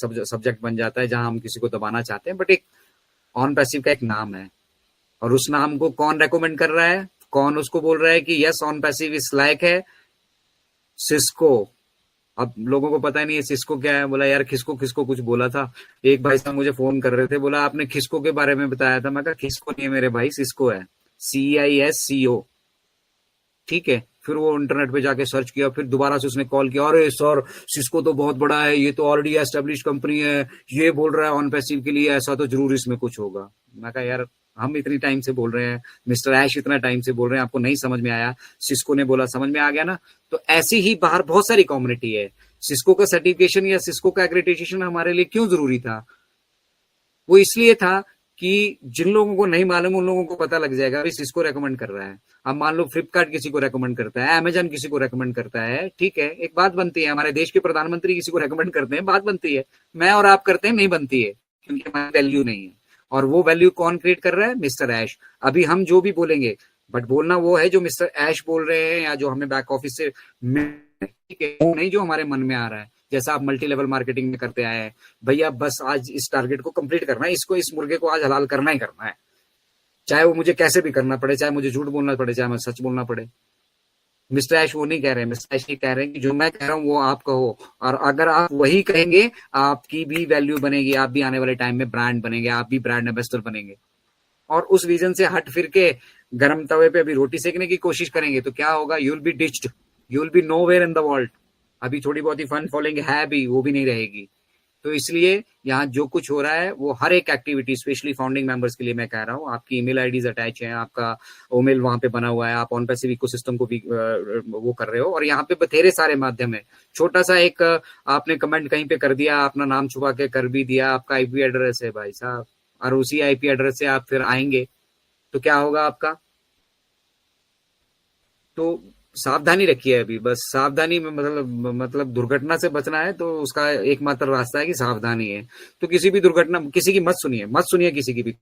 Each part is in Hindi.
सब्जेक्ट बन जाता है जहां हम किसी को दबाना चाहते हैं। बट एक ऑन पैसिव का एक नाम है, और उस नाम को कौन रेकमेंड कर रहा है, कौन उसको बोल रहा है कि यस ऑन पैसिव इस लायक है? सिस्को। अब लोगों को पता ही नहीं है सिस्को क्या है। बोला यार खिसको खिसको कुछ बोला था। एक भाई साहब मुझे फोन कर रहे थे, बोला आपने खिसको के बारे में बताया था। मैं कहा खिसको नहीं है मेरे भाई, सिस्को है, CISCO। ठीक है, फिर वो इंटरनेट पे जाके सर्च किया, फिर दोबारा से उसने कॉल किया, अरे सर सिस्को तो बहुत बड़ा है, ये तो ऑलरेडी एस्टेब्लिश कंपनी है, ये बोल रहा है ऑन पैसिव के लिए, ऐसा तो जरूर इसमें कुछ होगा। मैं कहा यार हम इतनी टाइम से बोल रहे हैं, मिस्टर ऐश इतना टाइम से बोल रहे हैं, आपको नहीं समझ में आया? सिस्को ने बोला समझ में आ गया ना? तो ऐसी ही बाहर बहुत सारी कम्युनिटी है। सिस्को का सर्टिफिकेशन या सिस्को का एक्रेडिटेशन हमारे लिए क्यों जरूरी था? वो इसलिए था कि जिन लोगों को नहीं मालूम उन लोगों को पता लग जाएगा अभी सिस्को रेकमेंड कर रहा है। अब मान लो फ्लिपकार्ट किसी को रेकमेंड करता है, अमेजन किसी को रेकमेंड करता है, ठीक है, एक बात बनती है, हमारे देश के प्रधानमंत्री किसी को रेकमेंड करते हैं, बात बनती है। मैं और आप करते हैं, नहीं बनती है, क्योंकि हमारी वैल्यू नहीं है। और वो वैल्यू कौन क्रिएट कर रहा है? मिस्टर ऐश। अभी हम जो भी बोलेंगे, बट बोलना वो है जो मिस्टर ऐश बोल रहे हैं, या जो हमें बैक ऑफिस से, ठीक है, वो नहीं जो हमारे मन में आ रहा है। जैसा आप मल्टी लेवल मार्केटिंग में करते आए हैं, भैया बस आज इस टारगेट को कंप्लीट करना है, इसको, इस मुर्गे को आज हलाल करना ही करना है, चाहे वो मुझे कैसे भी करना पड़े, चाहे मुझे झूठ बोलना पड़े, चाहे मुझे सच बोलना पड़े। मिस्टर ऐश वो नहीं कह रहे हैं, मिस्टर ऐश ये कह रहे हैं कि जो मैं कह रहा हूं वो आप कहो, और अगर आप वही कहेंगे आपकी भी वैल्यू बनेगी, आप भी आने वाले टाइम में ब्रांड बनेंगे, आप भी ब्रांड एम्बेसडर बनेंगे। और उस विजन से हट फिर के गर्म तवे पे अभी रोटी सेकने की कोशिश करेंगे तो क्या होगा? You'll be ditched, you'll be nowhere in the world. अभी थोड़ी बहुत ही फन फॉलोइंग है भी, वो भी नहीं रहेगी। तो इसलिए यहाँ जो कुछ हो रहा है वो हर एक एक्टिविटी, स्पेशली फाउंडिंग मेंबर्स के लिए मैं कह रहा हूँ, आपकी ईमेल आईडीज अटैच है, आपका ओमेल वहां पे बना हुआ है, आप ऑन पैसिव इकोसिस्टम को भी वो कर रहे हो, और यहाँ पे बथेरे सारे माध्यम है। छोटा सा एक आपने कमेंट कहीं पे कर दिया, अपना नाम छुपा के कर भी दिया, आपका आईपी एड्रेस है भाई साहब, और उसी आईपी एड्रेस से आप फिर आएंगे तो क्या होगा आपका? तो सावधानी रखिए अभी, बस सावधानी में मतलब दुर्घटना से बचना है तो उसका एकमात्र रास्ता है कि सावधानी है। तो किसी भी दुर्घटना, किसी की मत सुनिए, मत सुनिए किसी की भी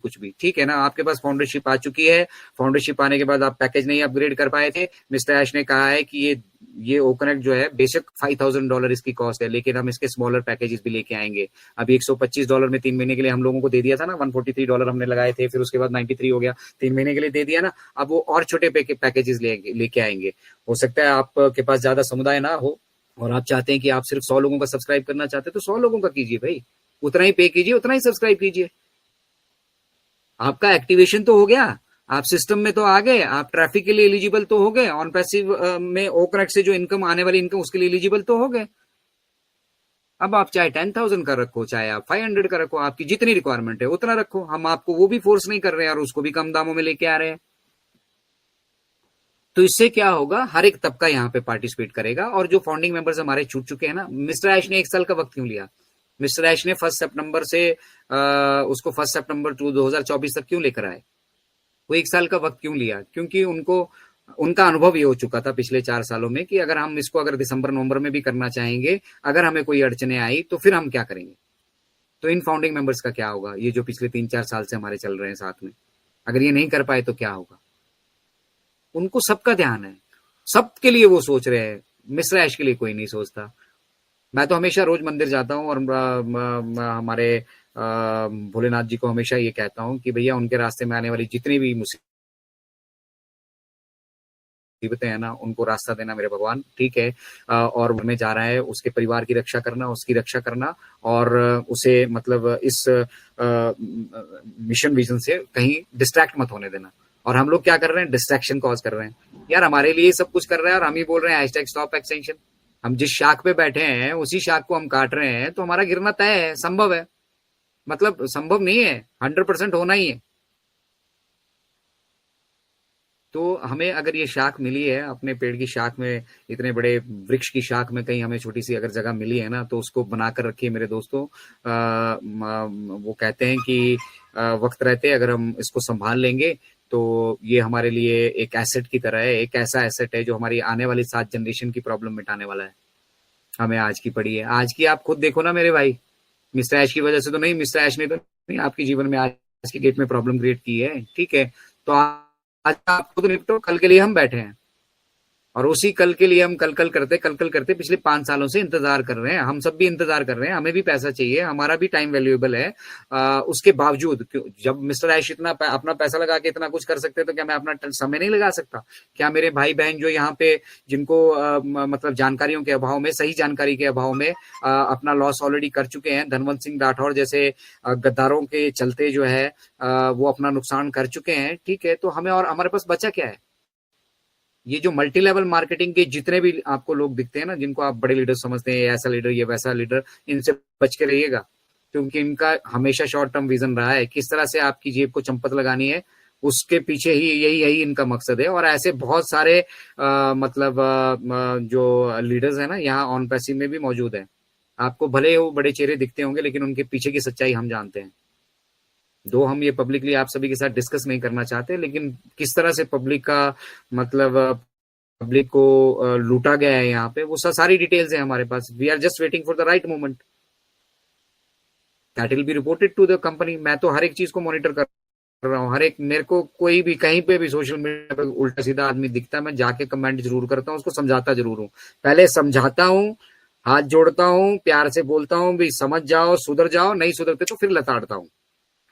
कुछ भी, ठीक है ना? आपके पास फाउंडरशिप आ चुकी है, फाउंडरशिप आने के बाद आप पैकेज नहीं अपग्रेड कर पाए थे, मिस्टर ऐश ने कहा है कि ये ओकनेक्ट जो है, बेशक $5,000 इसकी कॉस्ट है, लेकिन हम इसके स्मॉलर पैकेजेस भी लेके आएंगे। अभी $125 में 3 महीने के लिए हम लोगों को दे दिया था ना, $143 हमने लगाए थे, फिर उसके बाद 93 हो गया, 3 महीने के लिए दे दिया ना। अब वो और छोटे पैकेजेस लेके आएंगे। हो सकता है आपके पास ज्यादा समुदाय ना हो और आप चाहते हैं कि आप सिर्फ 100 लोगों का सब्सक्राइब करना चाहते हैं, तो 100 लोगों का कीजिए भाई, उतना ही पे कीजिए, उतना ही सब्सक्राइब कीजिए। आपका एक्टिवेशन तो हो गया, आप सिस्टम में तो आ गए, आप ट्रैफिक के लिए एलिजिबल तो हो गए, ऑन पैसिव में ओकनेक्ट से जो इनकम आने वाली इनकम उसके लिए एलिजिबल तो हो गए। अब आप चाहे 10,000 का रखो, चाहे आप 500 का रखो, आपकी जितनी रिक्वायरमेंट है उतना रखो, हम आपको वो भी फोर्स नहीं कर रहे हैं और उसको भी कम दामों में लेके आ रहे हैं। तो इससे क्या होगा, हर एक तबका यहाँ पे पार्टिसिपेट करेगा। और जो फाउंडिंग मेंबर्स हमारे छूट चुके हैं ना, मिस्टर ऐश ने 1 साल का वक्त क्यों लिया? मिस्टर ऐश ने 1 सितंबर से उसको 1 सितंबर 2024 तक क्यों लेकर आए? वो 1 साल का वक्त क्यों लिया? क्योंकि उनको, उनका अनुभव ये हो चुका था पिछले 4 सालों में कि अगर हम इसको अगर दिसंबर नवंबर में भी करना चाहेंगे, अगर हमें कोई अड़चने आई तो फिर हम क्या करेंगे? तो इन फाउंडिंग मेंबर्स का क्या होगा? ये जो पिछले 3-4 साल से हमारे चल रहे हैं साथ में, अगर ये नहीं कर पाए तो क्या होगा? उनको सबका ध्यान है, सबके लिए वो सोच रहे हैं, मिस्र ऐश के लिए कोई नहीं सोचता। मैं तो हमेशा रोज मंदिर जाता हूँ और हमारे भोलेनाथ जी को हमेशा ये कहता हूँ कि भैया उनके रास्ते में आने वाली जितनी भी मुसीबतें हैं ना, उनको रास्ता देना मेरे भगवान, ठीक है। और में जा रहा है, उसके परिवार की रक्षा करना, उसकी रक्षा करना, और उसे मतलब इस मिशन विजन से कहीं डिस्ट्रैक्ट मत होने देना। और हम लोग क्या कर रहे हैं? डिस्ट्रैक्शन कॉज कर रहे हैं यार, हमारे लिए सब कुछ कर रहा है और हम ही बोल रहे हैं हैशटैग स्टॉप एक्सटेंशन। हम जिस शाख पे बैठे हैं उसी शाख को हम काट रहे हैं, तो हमारा गिरना तय है, संभव है, मतलब संभव नहीं है, 100% होना ही है। तो हमें अगर ये शाख मिली है अपने पेड़ की शाख में, इतने बड़े वृक्ष की शाख में कहीं हमें छोटी सी अगर जगह मिली है ना, तो उसको बनाकर रखिए मेरे दोस्तों। वो कहते हैं कि वक्त रहते अगर हम इसको संभाल लेंगे तो ये हमारे लिए एक एसेट की तरह है, एक ऐसा एसेट है जो हमारी आने वाली 7 जनरेशन की प्रॉब्लम मिटाने वाला है। हमें आज की पड़ी है, आज की आप खुद देखो ना मेरे भाई, मिस्टर ऐश की वजह से तो नहीं, मिस्टर ऐश ने तो नहीं आपके जीवन में आज की डेट में प्रॉब्लम क्रिएट की है, ठीक है। तो आज आपको तो निपटो, कल के लिए हम बैठे हैं। और उसी कल के लिए हम कल कल करते पिछले 5 सालों से इंतजार कर रहे हैं। हम सब भी इंतजार कर रहे हैं, हमें भी पैसा चाहिए, हमारा भी टाइम वैल्यूएबल है। उसके बावजूद जब मिस्टर ऐश इतना अपना पैसा लगा के इतना कुछ कर सकते हैं, तो क्या मैं अपना समय नहीं लगा सकता? क्या मेरे भाई बहन जो यहाँ पे, जिनको मतलब जानकारियों के अभाव में, सही जानकारी के अभाव में अपना लॉस ऑलरेडी कर चुके हैं, धनवंत सिंह राठौर जैसे गद्दारों के चलते जो है वो अपना नुकसान कर चुके हैं, ठीक है, तो हमें और हमारे पास बचा क्या है? ये जो मल्टी लेवल मार्केटिंग के जितने भी आपको लोग दिखते हैं ना, जिनको आप बड़े लीडर समझते हैं, ऐसा लीडर ये वैसा लीडर, इनसे बच के रहिएगा, क्योंकि इनका हमेशा शॉर्ट टर्म विजन रहा है। किस तरह से आपकी जेब को चंपत लगानी है, उसके पीछे ही यही इनका मकसद है। और ऐसे बहुत सारे मतलब जो लीडर्स है ना, यहाँ ऑन पैसिव में भी मौजूद है। आपको भले वो बड़े चेहरे दिखते होंगे, लेकिन उनके पीछे की सच्चाई हम जानते हैं। दो हम ये पब्लिकली आप सभी के साथ डिस्कस नहीं करना चाहते, लेकिन किस तरह से पब्लिक का मतलब पब्लिक को लूटा गया है यहाँ पे, वो सारी डिटेल्स है हमारे पास। We are just waiting for the right moment, that will be reported to the company. मैं तो हर एक चीज को मॉनिटर कर रहा हूँ, हर एक, मेरे को कोई भी कहीं पे भी सोशल मीडिया पे उल्टा सीधा आदमी दिखता है, मैं जाके कमेंट जरूर करता हूँ, उसको समझाता जरूर हूँ। पहले समझाता हूँ, हाथ जोड़ता हूँ, प्यार से बोलता हूँ भी समझ जाओ, सुधर जाओ, नहीं सुधरते तो फिर लताड़ता हूँ,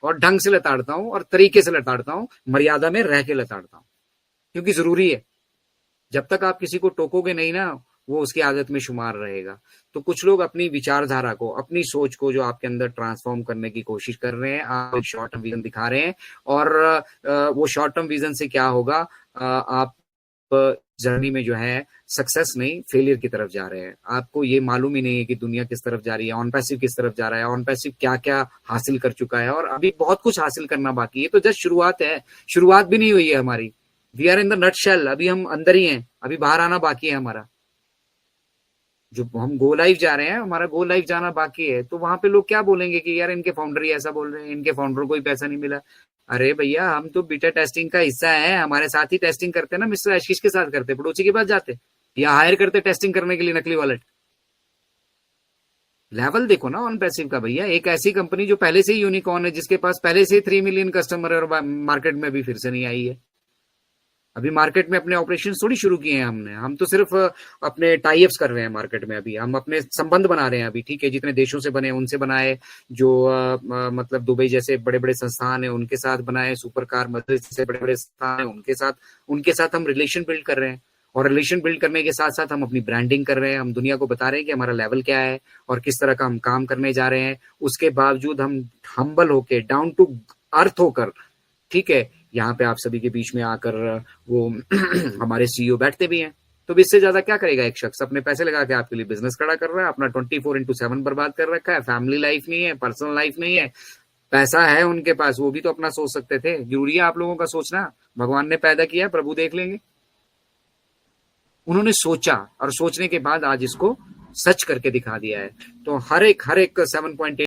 और ढंग से लताड़ता हूँ, और तरीके से लताड़ता हूँ, मर्यादा में रह के लताड़ता हूँ, क्योंकि जरूरी है। जब तक आप किसी को टोकोगे नहीं ना, वो उसकी आदत में शुमार रहेगा। तो कुछ लोग अपनी विचारधारा को, अपनी सोच को जो आपके अंदर ट्रांसफॉर्म करने की कोशिश कर रहे हैं, आप एक शॉर्ट टर्म विजन दिखा रहे हैं, और वो शॉर्ट टर्म विजन से क्या होगा, आप जर्नी में जो है सक्सेस नहीं, फेलियर की तरफ जा रहे हैं। आपको ये मालूम ही नहीं है कि दुनिया किस तरफ जा रही है, ऑन पैसिव किस तरफ जा रहा है, ऑन पैसिव क्या क्या हासिल कर चुका है, और अभी बहुत कुछ हासिल करना बाकी है। तो जस्ट शुरुआत है, शुरुआत भी नहीं हुई है हमारी। We are in the nutshell, अभी हम अंदर ही हैं, अभी बाहर आना बाकी है हमारा। जो हम गो लाइव जा रहे हैं, हमारा गो लाइव जाना बाकी है। तो वहां पे लोग क्या बोलेंगे कि यार इनके फाउंडर ही ऐसा बोल रहे हैं, इनके फाउंडर को ही पैसा नहीं मिला। अरे भैया, हम तो बीटा टेस्टिंग का हिस्सा है, हमारे साथ ही टेस्टिंग करते हैं ना, मिस्टर आशीष के साथ करते, पड़ोसी के पास जाते या हायर करते टेस्टिंग करने के लिए नकली वॉलेट। लेवल देखो ना ऑन पैसिव का भैया, एक ऐसी कंपनी जो पहले से ही यूनिकॉर्न है, जिसके पास पहले से 3 मिलियन कस्टमर है, और मार्केट में भी फिर से नहीं आई है। अभी मार्केट में अपने ऑपरेशन थोड़ी शुरू किए हैं हमने, हम तो सिर्फ अपने टाई अप्स कर रहे हैं मार्केट में। अभी हम अपने संबंध बना रहे हैं अभी, ठीक है, जितने देशों से बने उनसे बनाए, जो मतलब दुबई जैसे बड़े बड़े संस्थान है उनके साथ बनाए, सुपर कार मदद जैसे बड़े बड़े संस्थान है उनके साथ हम रिलेशन बिल्ड कर रहे हैं। और रिलेशन बिल्ड करने के साथ साथ हम अपनी ब्रांडिंग कर रहे हैं, हम दुनिया को बता रहे हैं कि हमारा लेवल क्या है और किस तरह का हम काम करने जा रहे हैं। उसके बावजूद हम हम्बल होके, डाउन टू अर्थ होकर, ठीक है, यहाँ पे आप सभी के बीच में आकर वो हमारे सीईओ बैठते भी हैं। तो इससे ज्यादा क्या करेगा एक शख्स? अपने पैसे लगा के आपके लिए बिजनेस खड़ा कर रहा है, अपना 24/7 बर्बाद कर रखा है, फैमिली लाइफ नहीं है, पर्सनल लाइफ नहीं है। पैसा है उनके पास, वो भी तो अपना सोच सकते थे। जरूरी है आप लोगों का सोचना? भगवान ने पैदा किया, प्रभु देख लेंगे। उन्होंने सोचा, और सोचने के बाद आज इसको सच करके दिखा दिया है। तो हर एक 7.8